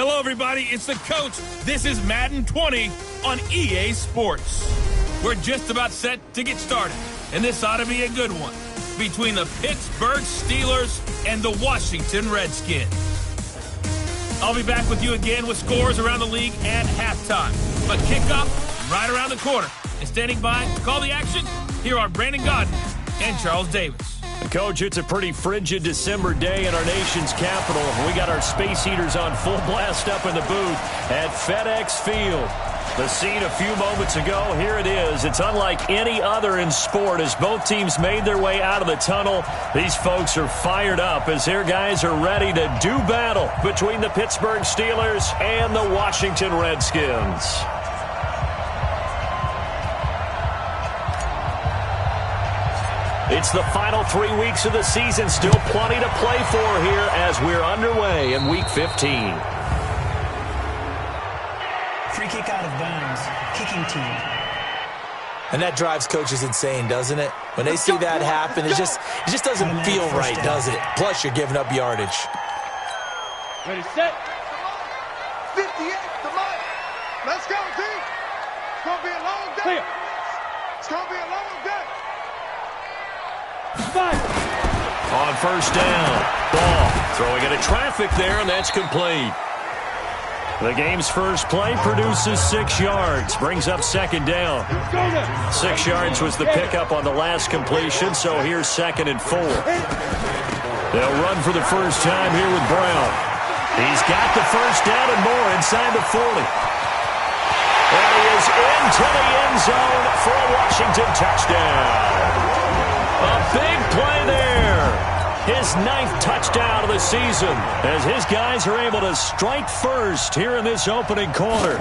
Hello, everybody. It's the coach. This is Madden 20 on EA Sports. We're just about set to get started, and this ought to be a good one between the Pittsburgh Steelers and the Washington Redskins. I'll be back with you again with scores around the league at halftime. But kickoff right around the corner. And standing by to call the action, here are Brandon Godden and Charles Davis. Coach, it's a pretty frigid December day in our nation's capital. We got our space heaters on full blast up in the booth at FedEx Field. The scene a few moments ago, here it is. It's unlike any other in sport as both teams made their way out of the tunnel. These folks are fired up as their guys are ready to do battle between the Pittsburgh Steelers and the Washington Redskins. It's the final 3 weeks of the season. Still plenty to play for here as we're underway in Week 15. Free kick out of bounds. Kicking team. And that drives coaches insane, doesn't it? When they see that happen, it just doesn't feel right, does it? Plus, you're giving up yardage. Ready, set. 58, the mark. Let's go, team. It's going to be a long day. Clear. It's going to be a long day. On first down, ball throwing into traffic there, and that's complete. The game's first play produces 6 yards, brings up second down. 6 yards was the pickup on the last completion, so here's 2nd and 4. They'll run for the first time here with Brown. He's got the first down and more inside the 40. And he is into the end zone for a Washington touchdown. A big play there. His 9th touchdown of the season as his guys are able to strike first here in this opening quarter.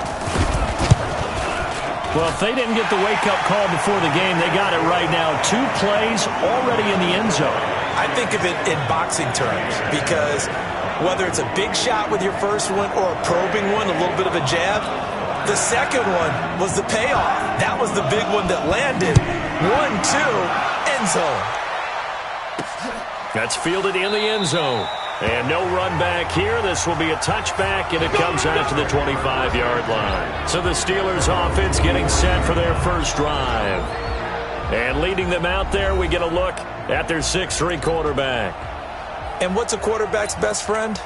Well, if they didn't get the wake-up call before the game, they got it right now. 2 plays already in the end zone. I think of it in boxing terms because whether it's a big shot with your first one or a probing one, a little bit of a jab, the second one was the payoff. That was the big one that landed. 1-2. End zone. That's fielded in the end zone. And no run back here. This will be a touchback, and it comes out to the 25-yard line. So the Steelers offense getting set for their first drive. And leading them out there, we get a look at their 6'3" quarterback. And what's a quarterback's best friend?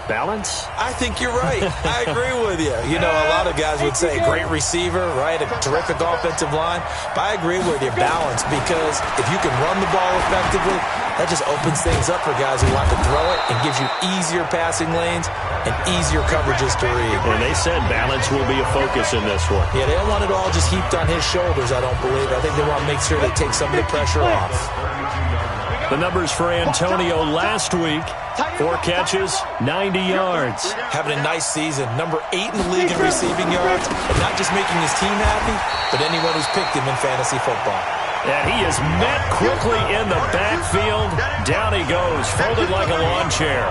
Balance? I think you're right. I agree with you. You know, a lot of guys would say great receiver, right? A terrific offensive line. But I agree with you, balance, because if you can run the ball effectively, that just opens things up for guys who want to throw it and gives you easier passing lanes and easier coverages to read. And they said balance will be a focus in this one. Yeah, they don't want it all just heaped on his shoulders, I don't believe. I think they want to make sure they take some of the pressure off. The numbers for Antonio last week: 4 catches, 90 yards. Having a nice season. Number 8 in the league in receiving yards. And not just making his team happy, but anyone who's picked him in fantasy football. And he is met quickly in the backfield. Down he goes, folded like a lawn chair.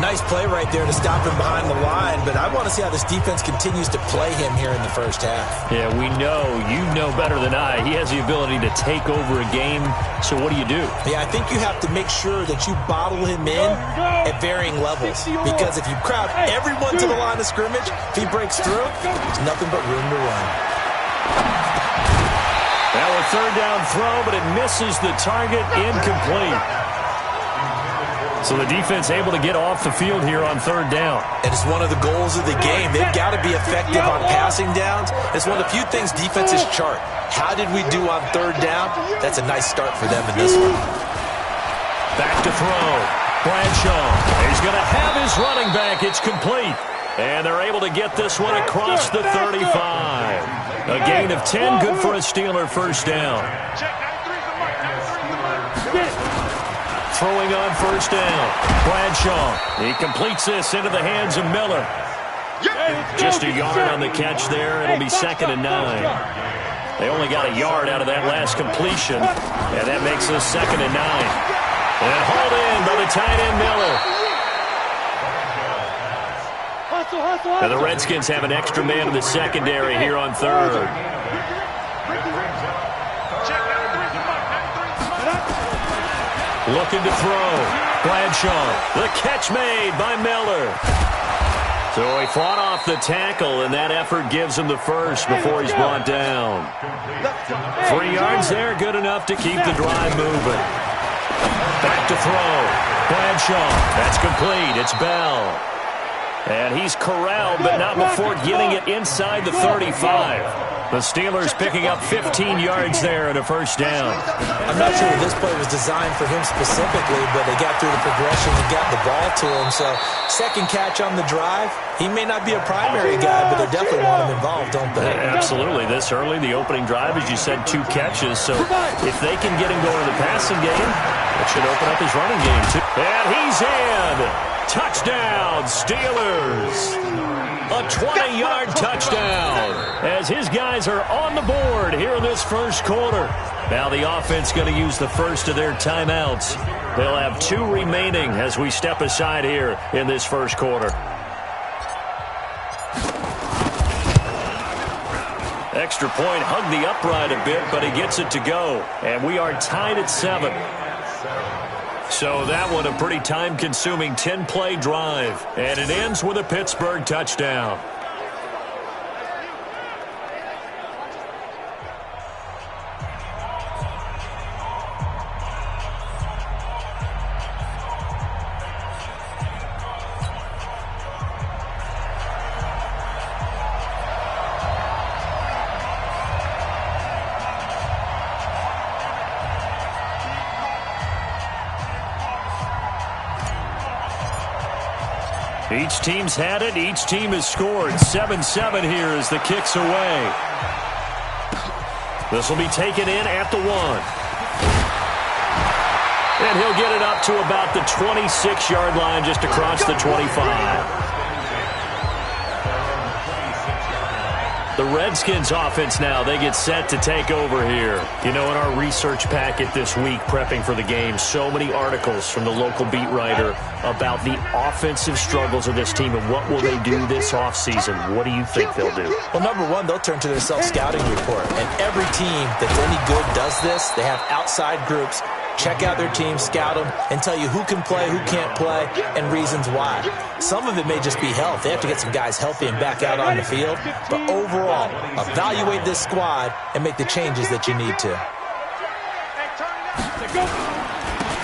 Nice play right there to stop him behind the line, but I want to see how this defense continues to play him here in the first half. Yeah, we know, you know better than I, he has the ability to take over a game, so what do you do? Yeah, I think you have to make sure that you bottle him in at varying levels, because if you crowd everyone to the line of scrimmage, if he breaks through, there's nothing but room to run. Now a 3rd down throw, but it misses the target, incomplete. So the defense able to get off the field here on 3rd down. And it's one of the goals of the game. They've got to be effective on passing downs. It's one of the few things defenses chart. How did we do on 3rd down? That's a nice start for them in this one. Back to throw. Bradshaw. He's going to have his running back. It's complete. And they're able to get this one across the 35. A gain of 10, good for a Steeler first down. Throwing on first down. Bradshaw. He completes this into the hands of Miller. Just a yard on the catch there. It'll be 2nd and 9. They only got a yard out of that last completion. And that makes us 2nd and 9. And hauled in by the tight end Miller. Now the Redskins have an extra man in the secondary here on 3rd. Looking to throw. Bradshaw. The catch made by Miller. So he fought off the tackle, and that effort gives him the first before he's brought down. 3 yards there, good enough to keep the drive moving. Back to throw. Bradshaw. That's complete. It's Bell. And he's corralled, but not before getting it inside the 35. The Steelers picking up 15 yards there and a first down. I'm not sure this play was designed for him specifically, but they got through the progression and got the ball to him. So second catch on the drive. He may not be a primary guy, but they definitely want him involved, don't they? Absolutely. This early, the opening drive, as you said, 2 catches. So if they can get him going in the passing game, it should open up his running game, too. And he's in. Touchdown, Steelers. A 20-yard touchdown as his guys are on the board here in this first quarter. Now the offense going to use the first of their timeouts. They'll have 2 remaining as we step aside here in this first quarter. Extra point hugged the upright a bit, but he gets it to go. And we are tied at 7. So that one a pretty time-consuming 10-play drive. And it ends with a Pittsburgh touchdown. Each team's had it. Each team has scored. 7-7 here as the kick's away. This will be taken in at the 1. And he'll get it up to about the 26-yard line just across the 25. The Redskins offense now, they get set to take over here. You know, in our research packet this week, prepping for the game, so many articles from the local beat writer about the offensive struggles of this team and what will they do this offseason. What do you think they'll do? Well, number one, they'll turn to their self-scouting report. And every team that's any good does this. They have outside groups. Check out their team, scout them, and tell you who can play, who can't play, and reasons why. Some of it may just be health. They have to get some guys healthy and back out on the field. But overall, evaluate this squad and make the changes that you need to.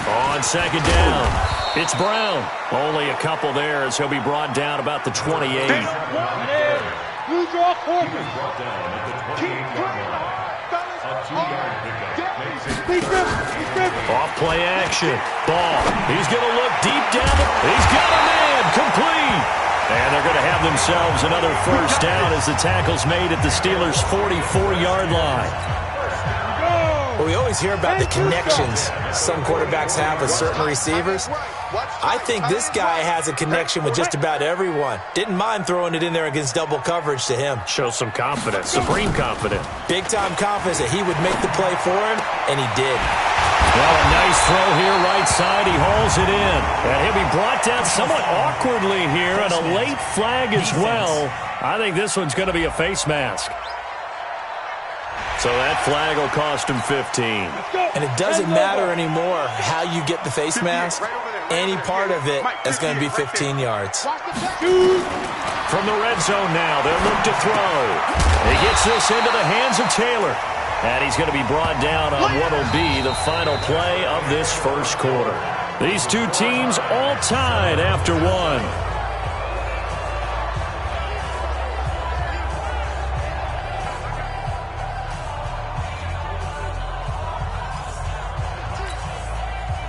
On second down, it's Brown. Only a couple there as he'll be brought down about the 28. Lose your quarter. Off play action. Ball. He's going to look deep down. He's got a man. Complete. And they're going to have themselves another first down as the tackle's made at the Steelers' 44-yard line. Well, we always hear about the connections some quarterbacks have with certain receivers. I think this guy has a connection with just about everyone. Didn't mind throwing it in there against double coverage to him. Shows some confidence, supreme confidence. Big-time confidence that he would make the play for him, and he did. Well, a nice throw here, right side. He hauls it in. And he'll be brought down somewhat awkwardly here, and a late flag as well. I think this one's going to be a face mask. So that flag will cost him 15. And it doesn't matter anymore how you get the face mask. Any part of it is going to be 15 yards. From the red zone now, they'll look to throw. He gets this into the hands of Taylor. And he's going to be brought down on what will be the final play of this first quarter. These two teams all tied after one.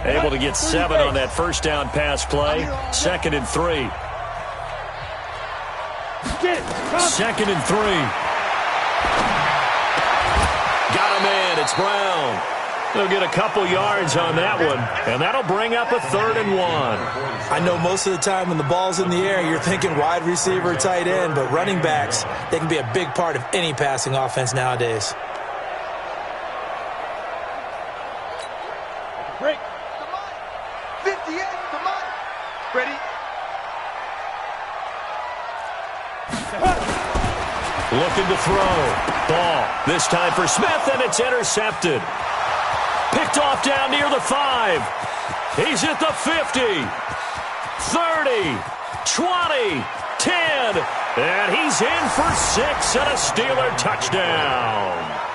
Able to get 7 on that first down pass play. 2nd and 3. 2nd and 3. Got a man. It's Brown. They'll get a couple yards on that one, and that'll bring up a 3rd and 1. I know most of the time when the ball's in the air, you're thinking wide receiver, tight end, but running backs, they can be a big part of any passing offense nowadays. Break. 58, come on. Ready? Looking to throw. Ball. This time for Smith, and it's intercepted. Picked off down near the 5. He's at the 50. 30. 20. 10. And he's in for 6 and a Steeler touchdown.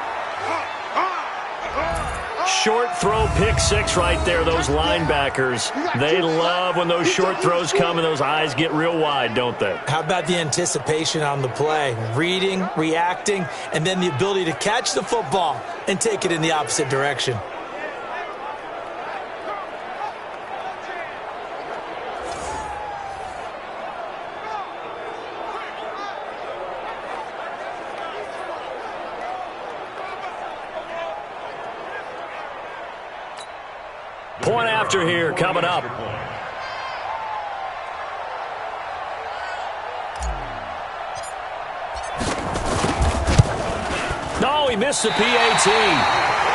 Short throw pick 6 right there, those linebackers. They love when those short throws come and those eyes get real wide, don't they? How about the anticipation on the play? Reading, reacting, and then the ability to catch the football and take it in the opposite direction. Point after here coming up. No, he missed the PAT.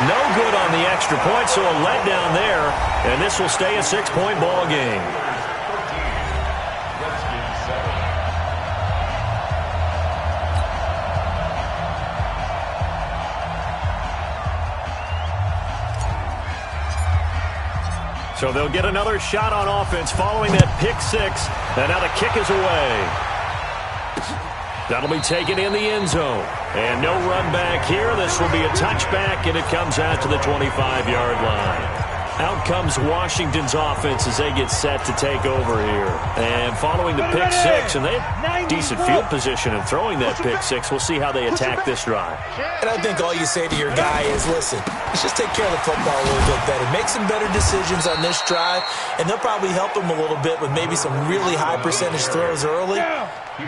No good on the extra point, so a letdown there. And this will stay a 6-point ball game. So they'll get another shot on offense following that pick 6. And now the kick is away. That'll be taken in the end zone. And no run back here. This will be a touchback, and it comes out to the 25-yard line. Out comes Washington's offense as they get set to take over here. And following the pick 6, and they have decent field position in throwing that pick 6. We'll see how they attack this drive. And I think all you say to your guy is, listen, let's just take care of the football a little bit better. Make some better decisions on this drive, and they'll probably help him a little bit with maybe some really high percentage throws early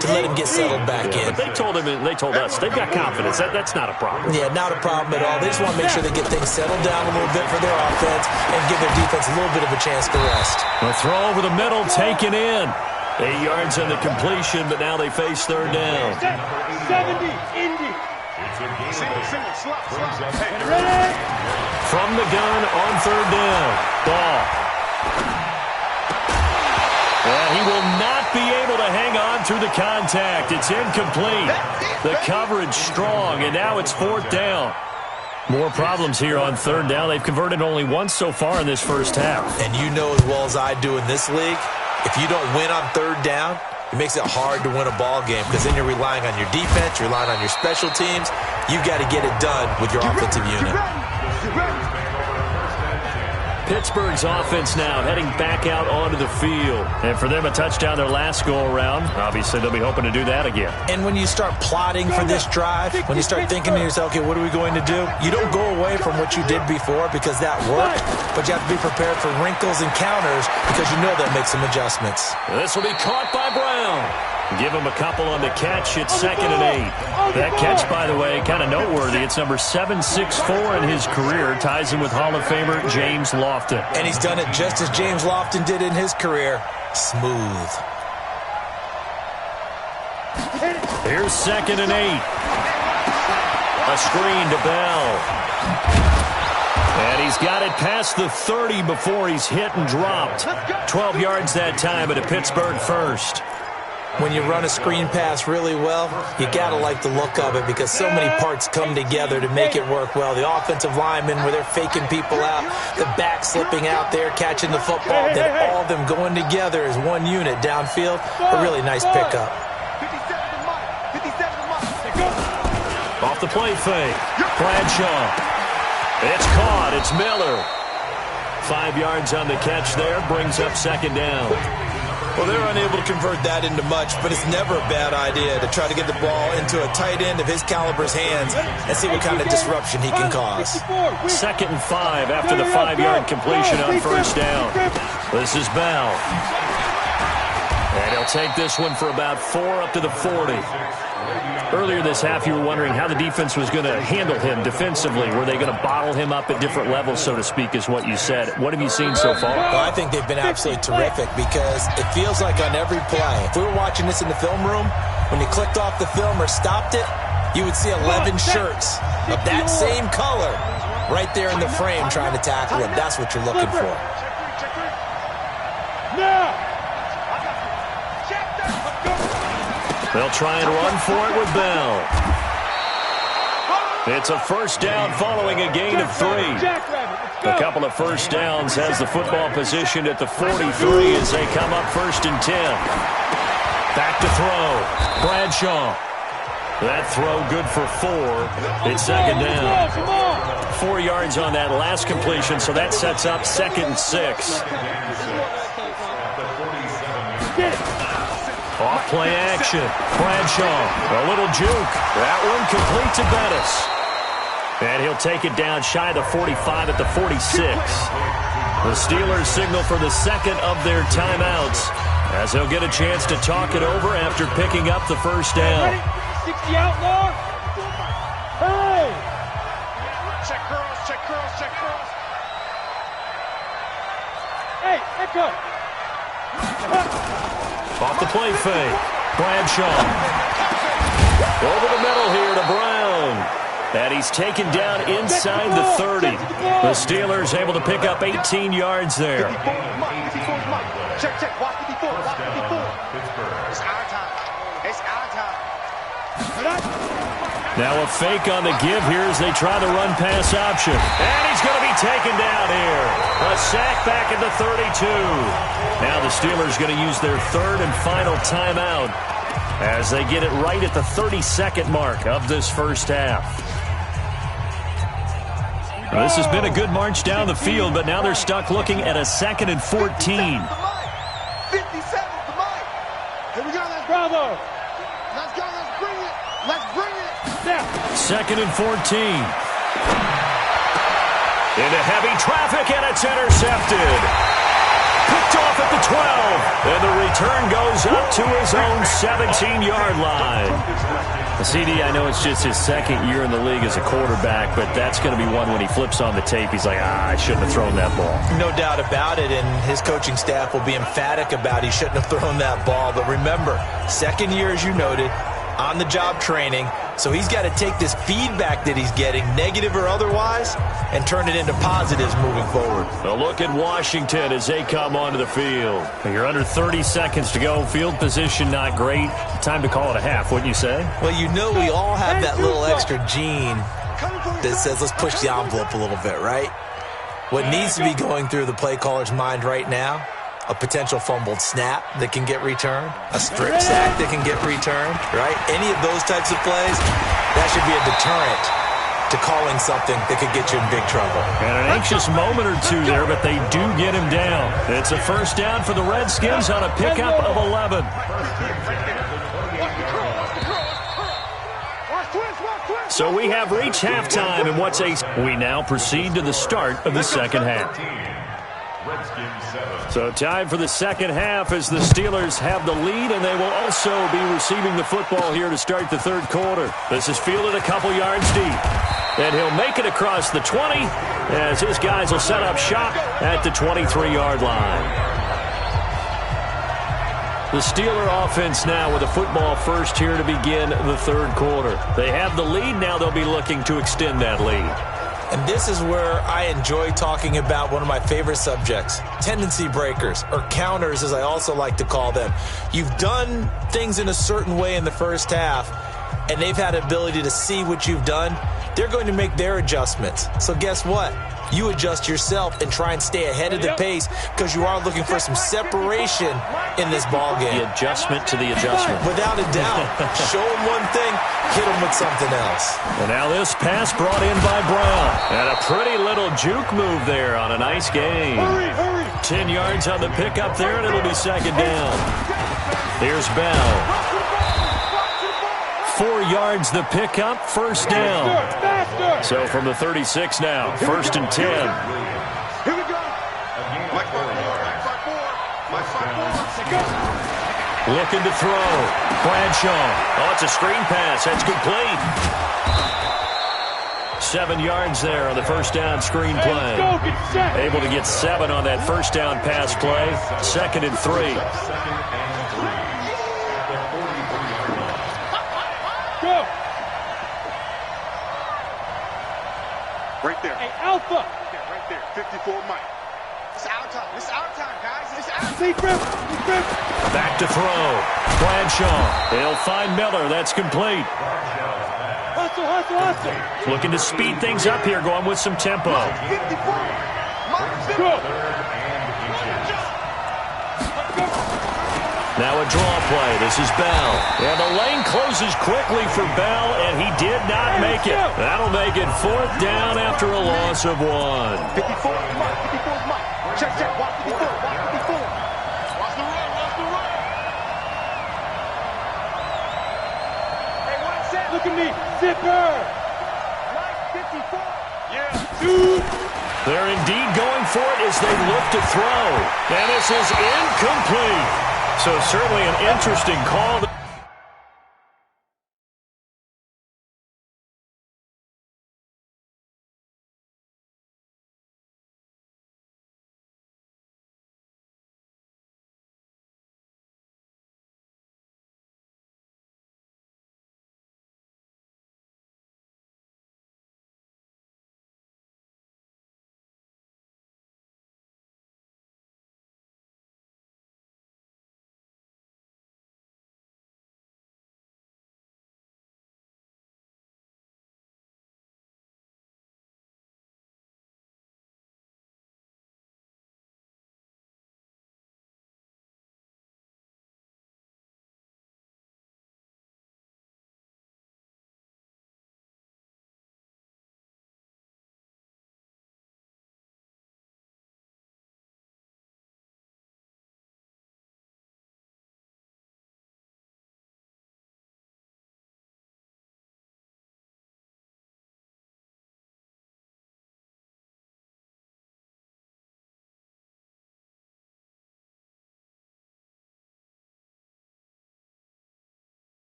to let him get settled back in. But they told us, they've got confidence. That's not a problem. Yeah, not a problem at all. They just want to make sure they get things settled down a little bit for their offense and give their defense a little bit of a chance to rest. A throw over the middle, taken in. 8 yards on the completion, but now they face third down. 70, Indy. From the gun on third down. Ball. And he will not be able to hang on through the contact. It's incomplete. The coverage strong, and now it's fourth down. More problems here on third down. They've converted only once so far in this first half. And you know as well as I do in this league, if you don't win on third down, it makes it hard to win a ball game because then you're relying on your defense, you're relying on your special teams. You've got to get it done with your offensive unit. Pittsburgh's offense now heading back out onto the field. And for them, a touchdown their last go-around. Obviously, they'll be hoping to do that again. And when you start plotting for this drive, when you start thinking to yourself, okay, what are we going to do? You don't go away from what you did before because that worked, but you have to be prepared for wrinkles and counters because you know that makes some adjustments. This will be caught by Brown. Give him a couple on the catch. It's 2nd and 8. That catch, by the way, kind of noteworthy. It's number 764 in his career. Ties him with Hall of Famer James Lofton. And he's done it just as James Lofton did in his career. Smooth. Here's 2nd and 8. A screen to Bell. And he's got it past the 30 before he's hit and dropped. 12 yards that time at a Pittsburgh first. When you run a screen pass really well, you got to like the look of it because so many parts come together to make it work well. The offensive linemen where they're faking people out, the back slipping out there, catching the football, then all of them going together as one unit downfield. A really nice pickup. Off the play fake. Bradshaw. It's caught. It's Miller. 5 yards on the catch there. Brings up 2nd down. Well, they're unable to convert that into much, but it's never a bad idea to try to get the ball into a tight end of his caliber's hands and see what kind of disruption he can cause. 2nd and 5 after the 5-yard completion on first down. This is Bell. And he'll take this one for about 4 up to the 40. Earlier this half, you were wondering how the defense was going to handle him defensively. Were they going to bottle him up at different levels, so to speak, is what you said. What have you seen so far? Well, I think they've been absolutely terrific because it feels like on every play, if we were watching this in the film room, when you clicked off the film or stopped it, you would see 11 shirts of that same color right there in the frame trying to tackle him. That's what you're looking for. They'll try and run for it with Bell. It's a first down following a gain of 3. A couple of first downs has the football positioned at the 43 as they come up 1st and 10. Back to throw. Bradshaw. That throw good for 4. It's second down. 4 yards on that last completion, so that sets up 2nd and 6. Off-play action. Bradshaw. A little juke. That one complete to Bettis. And he'll take it down shy of the 45 at the 46. The Steelers signal for the second of their timeouts as they'll get a chance to talk it over after picking up the first down. 60 outlaw. Hey! Check curls, check curls, check curls. Hey, echo. Off the play fake. Bradshaw. Over the middle here to Brown. And he's taken down inside the 30. The Steelers able to pick up 18 yards there. Check, check. Watch 54. Watch 54. It's our time. It's our time. Now a fake on the give here as they try the run-pass option. And he's going to be taken down here. A sack back at the 32. Now the Steelers going to use their third and final timeout as they get it right at the 32nd mark of this first half. Well, this has been a good march down the field, but now they're stuck looking at a 2nd and 14. 57 the mic. Here we go, let's bravo. Let's go, let's bring it. Let's bring it. Yeah. 2nd and 14. Into heavy traffic, and it's intercepted. Picked off at the 12. And the return goes up to his own 17-yard line. CD, I know it's just his second year in the league as a quarterback, but that's going to be one when he flips on the tape. He's like, I shouldn't have thrown that ball. No doubt about it, and his coaching staff will be emphatic about he shouldn't have thrown that ball. But remember, second year, as you noted, on-the-job training, so he's got to take this feedback that he's getting, negative or otherwise, and turn it into positives moving forward. A look at Washington as they come onto the field. You're under 30 seconds to go. Field position not great. Time to call it a half, wouldn't you say? Well, you know we all have that little extra gene that says let's push the envelope a little bit, right? What needs to be going through the play caller's mind right now, a potential fumbled snap that can get returned, a strip sack that can get returned, right? Any of those types of plays, that should be a deterrent to calling something that could get you in big trouble. And an anxious moment or two there, but they do get him down. It's a first down for the Redskins on a pickup of 11. So we have reached halftime, and we now proceed to the start of the second half. So time for the second half as the Steelers have the lead, and they will also be receiving the football here to start the third quarter. This is fielded a couple yards deep. And he'll make it across the 20 as his guys will set up shop at the 23-yard line. The Steeler offense now with a football first here to begin the third quarter. They have the lead. Now they'll be looking to extend that lead. And this is where I enjoy talking about one of my favorite subjects, tendency breakers, or counters as I also like to call them. You've done things in a certain way in the first half, and they've had the ability to see what you've done. They're going to make their adjustments. So guess what? You adjust yourself and try and stay ahead of the pace because you are looking for some separation in this ball game. The adjustment to the adjustment. Without a doubt. Show them one thing, hit them with something else. And now this pass brought in by Brown. And a pretty little juke move there on a nice gain. 10 yards on the pickup there, and it'll be second down. Here's Bell. 4 yards the pickup, first down. So from the 36 now, first and 10. Here we go. Looking to throw. Bradshaw. Oh, it's a screen pass. That's complete. 7 yards there on the first down screen play. Able to get 7 on that first down pass play. Second and 3. Go. Right there. Hey, Alpha. Right there. 54 Mike. It's our time. It's our time, guys. It's our time. Back to throw. Bradshaw. He'll find Miller. That's complete. Hustle. Looking to speed things up here, going with some tempo. 54. Go. Now a draw play. This is Bell. And the lane closes quickly for Bell, and he did not make it. That'll make it 4th down after a loss of 1. 54 is Mike. 54 is Mike. Check, check. Watch 54. Watch 54. Watch the run. Watch the run. Hey, watch that. Look at me. Zipper. Mike, 54. Yeah. Dude. They're indeed going for it as they look to throw. And this is incomplete. So certainly an interesting call.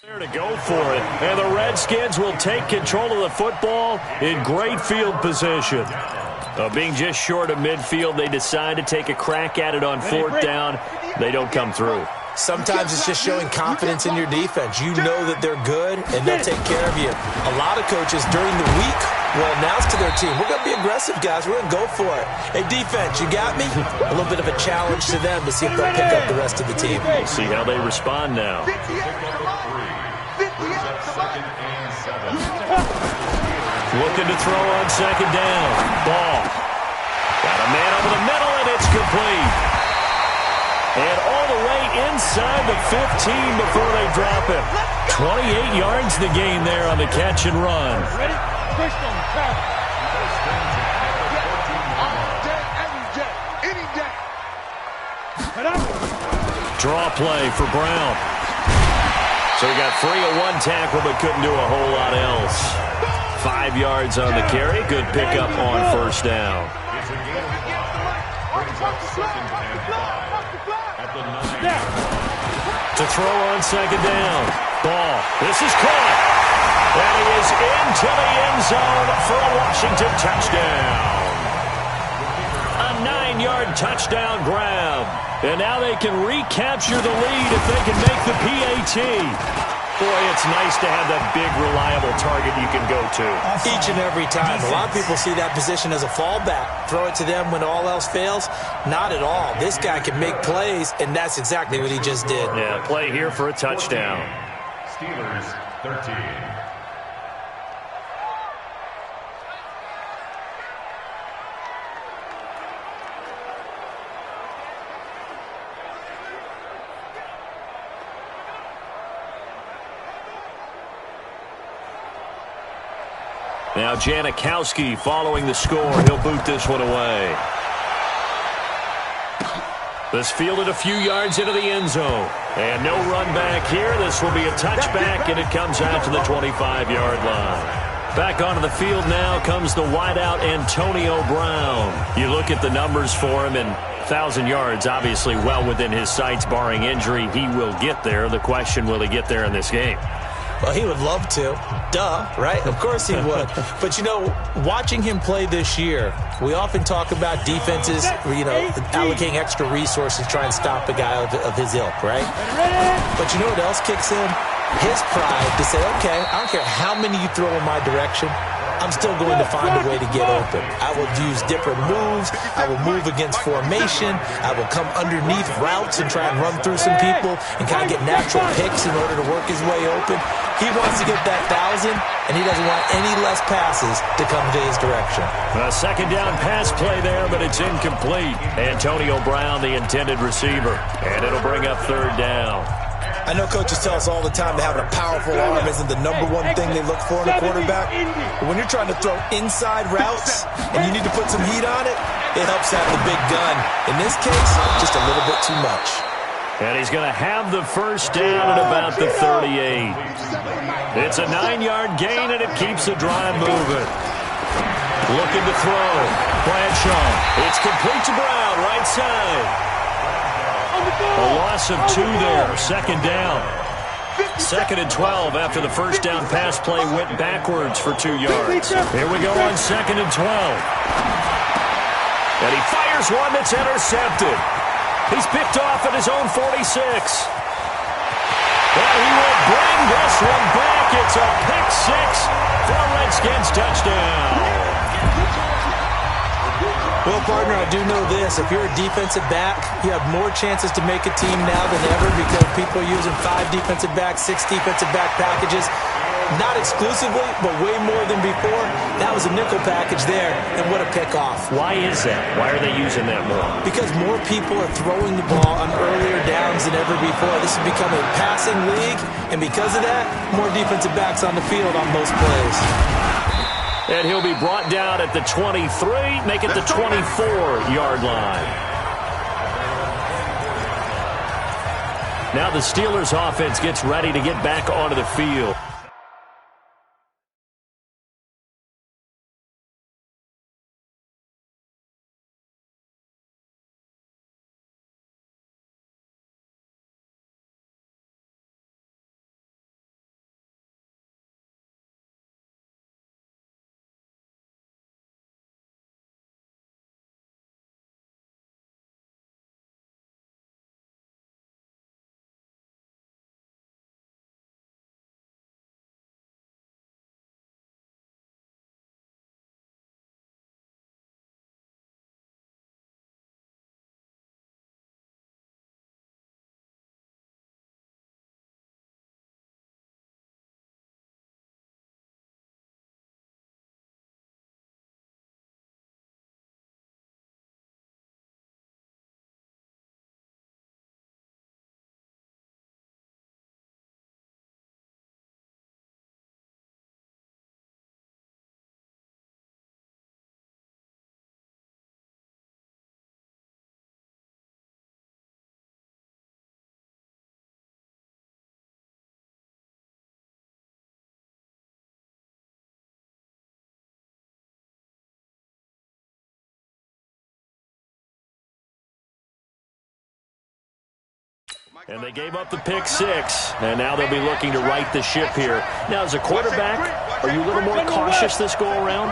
There to go for it. And the Redskins will take control of the football in great field position. Being just short of midfield, they decide to take a crack at it on fourth down. They don't come through. Sometimes it's just showing confidence in your defense. You know that they're good, and they'll take care of you. A lot of coaches during the week will announce to their team, we're going to be aggressive, guys. We're going to go for it. Hey, defense, you got me? A little bit of a challenge to them to see if they'll pick up the rest of the team. We'll see how they respond now. Looking to throw on second down. Ball. Got a man over the middle, and it's complete. And all the way inside the 15 before they drop it. 28 yards the gain there on the catch and run. Ready? First on track. Any day. Draw play for Brown. So he got free of one tackle but couldn't do a whole lot else. 5 yards on the carry. Good pickup on first down. To throw on second down. Ball. This is caught. And he is into the end zone for a Washington touchdown. A 9-yard touchdown grab. And now they can recapture the lead if they can make the PAT. Boy, it's nice to have that big, reliable target you can go to. Each and every time. A lot of people see that position as a fallback. Throw it to them when all else fails. Not at all. This guy can make plays, and that's exactly what he just did. Yeah, play here for a touchdown. Steelers 13. Now Janikowski following the score. He'll boot this one away. This fielded a few yards into the end zone. And no run back here. This will be a touchback, and it comes out to the 25-yard line. Back onto the field now comes the wideout Antonio Brown. You look at the numbers for him, and 1,000 yards obviously well within his sights, barring injury. He will get there. The question, will he get there in this game? Well, he would love to. Duh, right? Of course he would. But, you know, watching him play this year, we often talk about defenses, allocating extra resources to try and stop a guy of his ilk, right? But you know what else kicks in? His pride to say, okay, I don't care how many you throw in my direction, I'm still going to find a way to get open. I will use different moves. I will move against formation. I will come underneath routes and try and run through some people and kind of get natural picks in order to work his way open. He wants to get that 1,000, and he doesn't want any less passes to come to his direction. A second down pass play there, but it's incomplete. Antonio Brown, the intended receiver, and it'll bring up third down. I know coaches tell us all the time that having a powerful arm isn't the number one thing they look for in a quarterback. But when you're trying to throw inside routes and you need to put some heat on it, it helps have the big gun. In this case, just a little bit too much. And he's going to have the first down at about the 38. It's a 9-yard gain, and it keeps the drive moving. Looking to throw. Bradshaw. It's complete to Brown, right side. A loss of 2 there. Second down. 2nd and 12 after the first down pass play went backwards for 2 yards. Here we go on 2nd and 12. And he fires one that's intercepted. He's picked off at his own 46. And he will bring this one back. It's a pick 6 for a Redskins touchdown. Well, partner, I do know this. If you're a defensive back, you have more chances to make a team now than ever because people are using 5 defensive backs, 6 defensive back packages. Not exclusively, but way more than before. That was a nickel package there, and what a pickoff. Why is that? Why are they using that more? Because more people are throwing the ball on earlier downs than ever before. This has become a passing league, and because of that, more defensive backs on the field on most plays. And he'll be brought down at the 23, make it the 24-yard line. Now the Steelers offense gets ready to get back onto the field. And they gave up the pick six, and now they'll be looking to right the ship here. Now, as a quarterback, are you a little more cautious this go-around?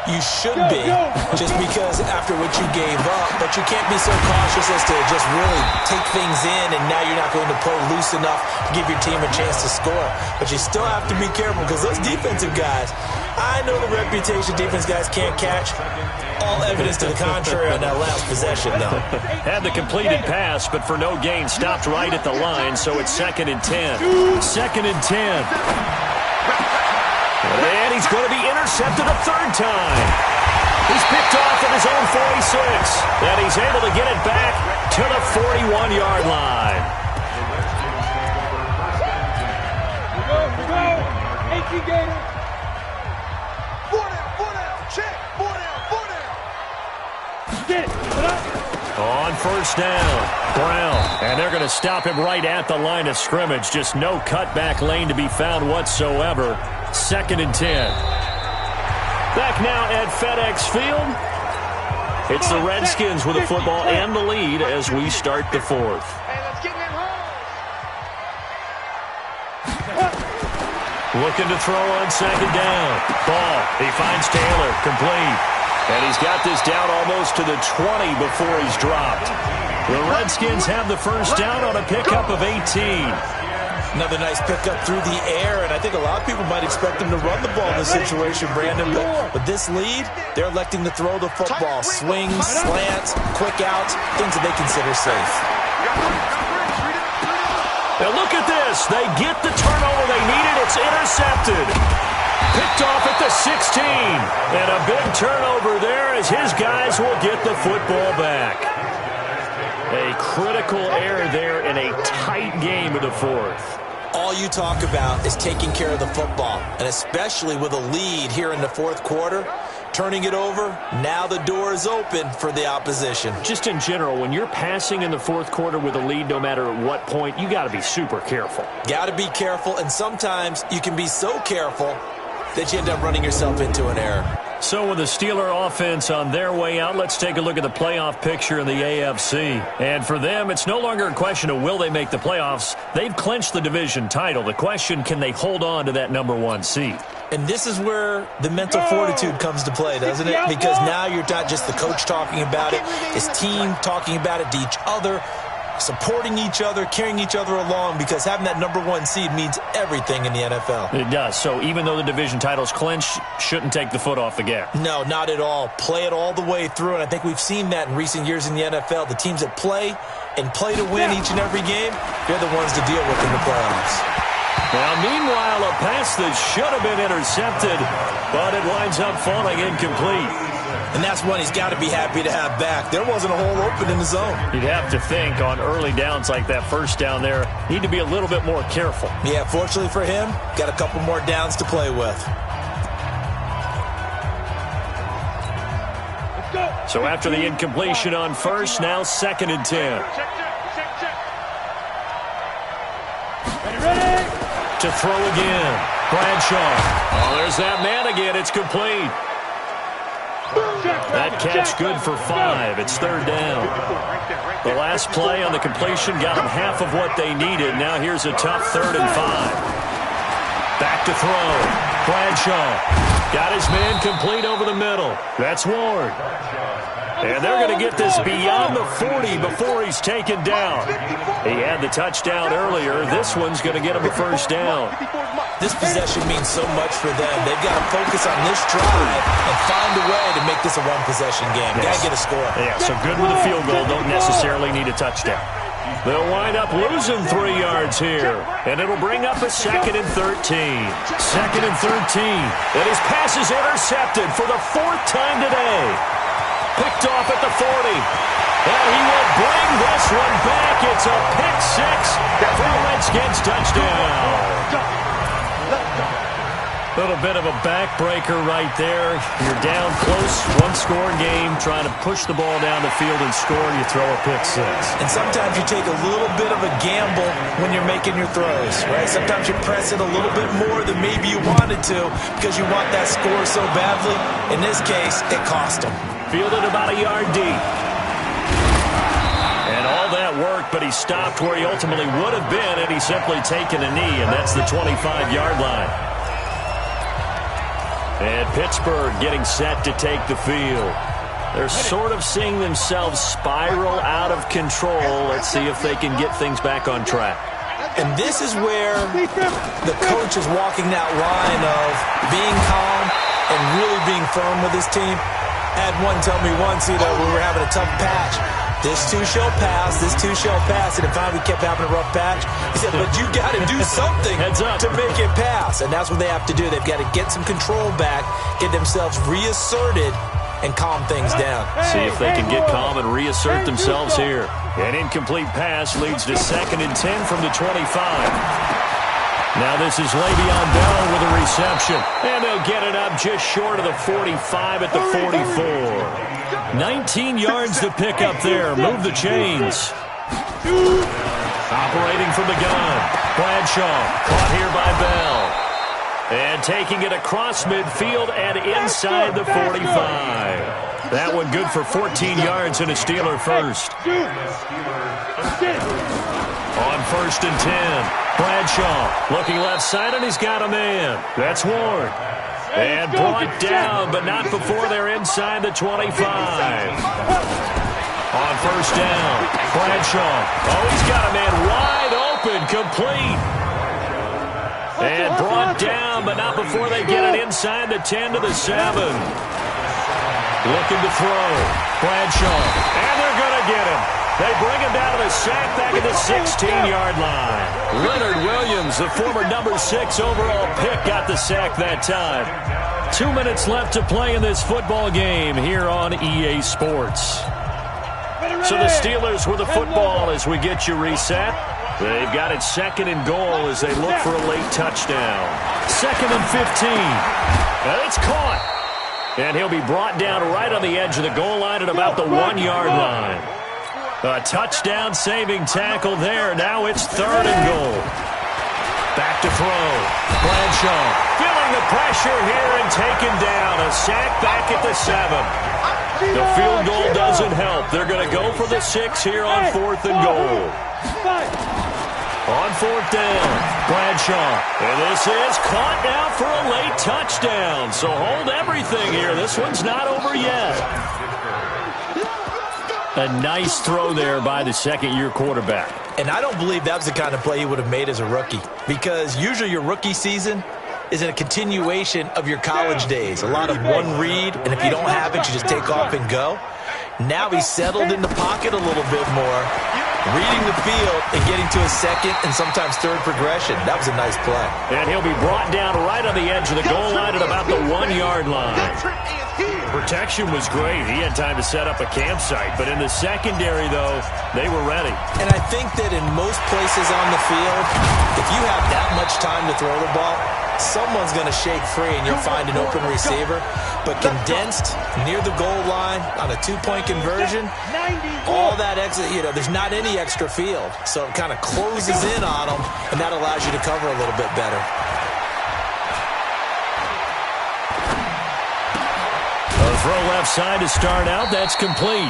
You should be, just because after what you gave up, but you can't be so cautious as to just really take things in, and now you're not going to play loose enough to give your team a chance to score. But you still have to be careful, because those defensive guys, I know the reputation defense guys can't catch. All evidence to the contrary on that last possession, though. Had the completed pass, but for no gain, stopped right at the line, so it's 2nd and 10. 2nd and 10. And he's going to be intercepted a third time. He's picked off at his own 46. And he's able to get it back to the 41-yard line. Here we go. 18 gainer. 4 down, check. 4 down. Get it. On first down, Brown. And they're going to stop him right at the line of scrimmage. Just no cutback lane to be found whatsoever. 2nd and 10. Back now at FedEx Field. It's the Redskins with the football and the lead as we start the fourth. Looking to throw on 2nd down. Ball. He finds Taylor. Complete. And he's got this down almost to the 20 before he's dropped. The Redskins have the first down on a pickup of 18. Another nice pickup through the air, and I think a lot of people might expect them to run the ball in this situation, Brandon. But with this lead, they're electing to throw the football. Swings, slants, quick outs, things that they consider safe. Now look at this. They get the turnover they needed. It's intercepted. Picked off at the 16. And a big turnover there as his guys will get the football back. A critical error there in a tight game of the fourth. All you talk about is taking care of the football, and especially with a lead here in the fourth quarter, turning it over, now the door is open for the opposition. Just in general, when you're passing in the fourth quarter with a lead, no matter at what point, you got to be super careful. Got to be careful, and sometimes you can be so careful that you end up running yourself into an error. So with the Steeler offense on their way out, let's take a look at the playoff picture in the AFC. And for them, it's no longer a question of will they make the playoffs. They've clinched the division title. The question, can they hold on to that #1 seed? And this is where the mental fortitude comes to play, doesn't it? Because now you're not just the coach talking about it, his team talking about it to each other, supporting each other, carrying each other along, because having that #1 seed means everything in the NFL. It does. So even though the division title's clinched, shouldn't take the foot off the gas. No, not at all. Play it all the way through, and I think we've seen that in recent years in the NFL. The teams that play and play to win each and every game, they're the ones to deal with in the playoffs. Now, meanwhile, a pass that should have been intercepted, but it winds up falling incomplete. And that's one he's got to be happy to have back. There wasn't a hole open in the zone. You'd have to think on early downs like that first down there, need to be a little bit more careful. Yeah, fortunately for him, got a couple more downs to play with. So after the incompletion on first, now 2nd and 10. To throw again. Bradshaw. Oh, there's that man again. It's complete. That catch good for 5. It's 3rd down. The last play on the completion got them half of what they needed. Now here's a tough 3rd and 5. Back to throw. Bradshaw got his man complete over the middle. That's Ward. And they're going to get this beyond the 40 before he's taken down. He had the touchdown earlier. This one's going to get him a first down. This possession means so much for them. They've got to focus on this drive and find a way to make this a one-possession game. Got to get a score. Yeah, so good with a field goal. Don't necessarily need a touchdown. They'll wind up losing 3 yards here. And it'll bring up a 2nd and 13. 2nd and 13. And his pass is intercepted for the 4th time today. Picked off at the 40. And he will bring this one back. It's a pick 6 for the Redskins touchdown. A little bit of a backbreaker right there. You're down close, one-score game, trying to push the ball down the field and score, and you throw a pick 6. And sometimes you take a little bit of a gamble when you're making your throws, right? Sometimes you press it a little bit more than maybe you wanted to because you want that score so badly. In this case, it cost them. Fielded about a yard deep. And all that work mark, but he stopped where he ultimately would have been had he simply taken a knee, and that's the 25-yard line. And Pittsburgh getting set to take the field. They're sort of seeing themselves spiral out of control. Let's see if they can get things back on track. And this is where the coach is walking that line of being calm and really being firm with his team. I had one tell me once, we were having a tough patch. This too shall pass, this too shall pass. And finally we kept having a rough patch. He said, but you got to do something to make it pass. And that's what they have to do. They've got to get some control back, get themselves reasserted, and calm things down. See if they can get calm and reassert themselves here. An incomplete pass leads to 2nd and 10 from the 25. Now this is Le'Veon Bell with a reception. And they'll get it up just short of the 45 at the 44. 19 yards to pick up there. Move the chains. Operating from the gun. Bradshaw caught here by Bell. And taking it across midfield and inside the 45. That one good for 14 yards and a Steeler first. On 1st and 10, Bradshaw looking left side, and he's got a man. That's Ward. And brought down, but not before they're inside the 25. On 1st down, Bradshaw. Oh, he's got a man wide open, complete. And brought down, but not before they get it inside the 10 to the 7. Looking to throw. Bradshaw. And they're going to get him. They bring him down to the sack back at the 16-yard line. Leonard Williams, the former number 6 overall pick, got the sack that time. 2 minutes left to play in this football game here on EA Sports. So the Steelers with the football as we get you reset. They've got it 2nd and goal as they look for a late touchdown. 2nd and 15. And it's caught. And he'll be brought down right on the edge of the goal line at about the 1-yard line. A touchdown-saving tackle there. Now it's 3rd and goal. Back to throw. Bradshaw feeling the pressure here and taken down. A sack back at the 7. The field goal doesn't help. They're going to go for the 6 here on 4th and goal. On 4th down, Bradshaw. And this is caught now for a late touchdown. So hold everything here. This one's not over yet. A nice throw there by the second-year quarterback. And I don't believe that was the kind of play he would have made as a rookie, because usually your rookie season is in a continuation of your college days. A lot of one read, and if you don't have it, you just take off and go. Now he's settled in the pocket a little bit more, reading the field and getting to a 2nd and sometimes 3rd progression. That was a nice play. And he'll be brought down right on the edge of the goal line at about the 1-yard line. Protection was great. He had time to set up a campsite. But in the secondary, though, they were ready. And I think that in most places on the field, if you have that much time to throw the ball, someone's going to shake free and you'll find an open receiver. But condensed near the goal line on a 2-point conversion, all that extra, there's not any extra field. So it kind of closes in on them, and that allows you to cover a little bit better. A throw left side to start out. That's complete.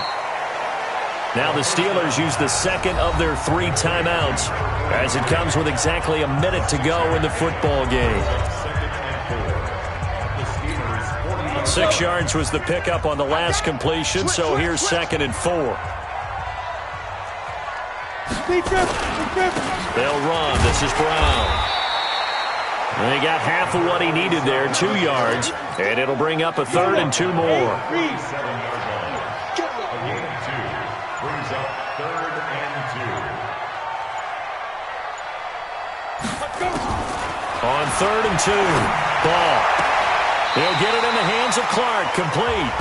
Now the Steelers use the 2nd of their 3 timeouts as it comes with exactly a minute to go in the football game. 6 yards was the pickup on the last completion, so here's 2nd and 4. They'll run. This is Brown. And he got half of what he needed there, 2 yards, and it'll bring up a 3rd and 2 more. On 3rd and 2, ball. He'll get it in the hands of Clark, complete.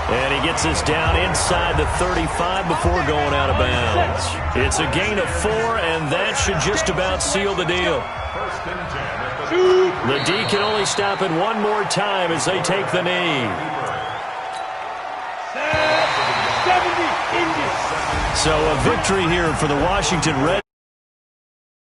And he gets us down inside the 35 before going out of bounds. It's a gain of 4, and that should just about seal the deal. The D can only stop it one more time as they take the knee. So a victory here for the Washington Redskins.